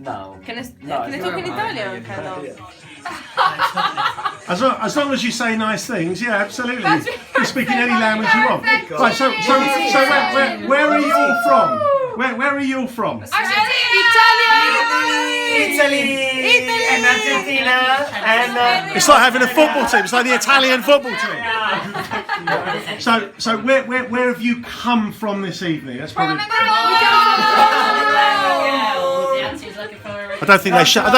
No. Can I talk in Italian? Kind of. As long as you say nice things, yeah, absolutely. You speak in any language you want. Right, so where are you all from? Where are you all from? Italy and Argentina and It's like having a football team. It's like the Italian football team. So where have you come from this evening? That's probably. I don't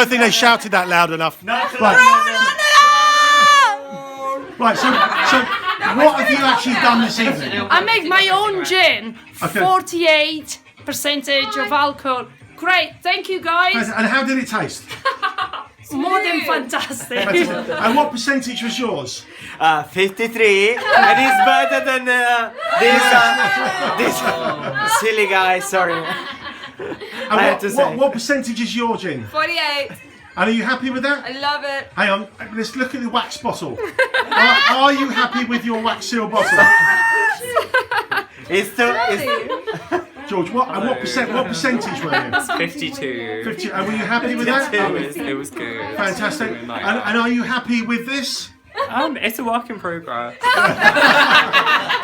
think they shouted that loud enough. Right, so what have you actually done this evening? I make my own gin. Okay. 48% of alcohol. Great, thank you guys. And how did it taste? More than fantastic. And what percentage was yours? 53, and it's better than this silly guy. Sorry. I had to say. What percentage is your gin? 48. And are you happy with that? I love it. Hang on, let's look at the wax bottle. Are you happy with your wax seal bottle? It's too. George, what percentage were you? 52. 50. And were you happy with that? It was good. Fantastic. And are you happy with this? It's a work in progress.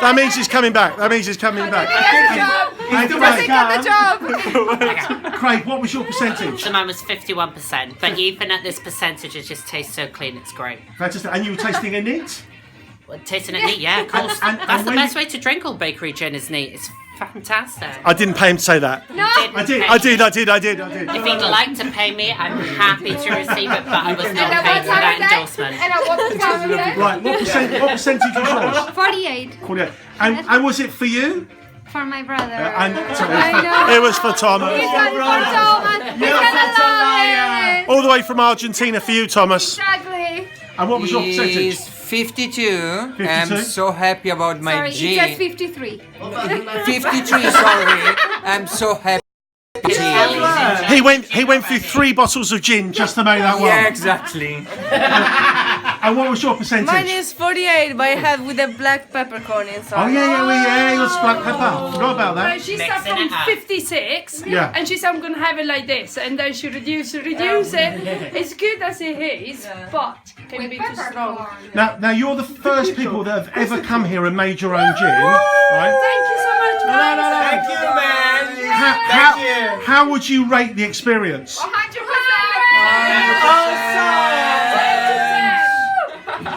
That means he's coming back. He's doing the job. Craig, what was your percentage? So mine was 51%, but even at this percentage, it just tastes so clean. It's great. Fantastic. And you were tasting a neat? Well, tasting it neat, yeah, of course. That's the best way to drink Old Bakery Gin is neat. It's fantastic. I didn't pay him to say that. No, I did. If he'd like to pay me, I'm happy to receive it, but I was not paid for that endorsement. Right, what percentage was yours? 48 48. And was it for you? for my brother. It was for Thomas. All the way from Argentina for you, Thomas. Exactly. And what was your percentage? It's 52. I'm so happy about my Sorry, gin. it says 53. 53, sorry. I'm so happy. He went through 3 bottles of gin just to make that one. Yeah, exactly. And what was your percentage? Mine is 48, but I have with a black peppercorn inside. Oh yeah, your black pepper. Forgot about that. She started from 56, Yeah. and she said I'm gonna have it like this, and then she reduce it. It's good as it is, but can be too strong. Now you're the first people that have ever come here and made your own gin, right? Thank you so much, guys. Thank you, man. How would you rate the experience? 100%.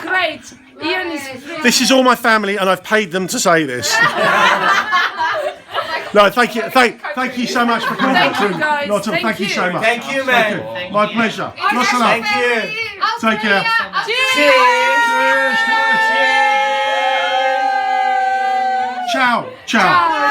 Great. Ian is. This is all my family, and I've paid them to say this. No, thank you so much for coming. Thank you, guys. Thank you so much. Thank you, man. Thank you. My pleasure. Lots of love. Thank you. Take care. Cheers. Ciao. Ciao.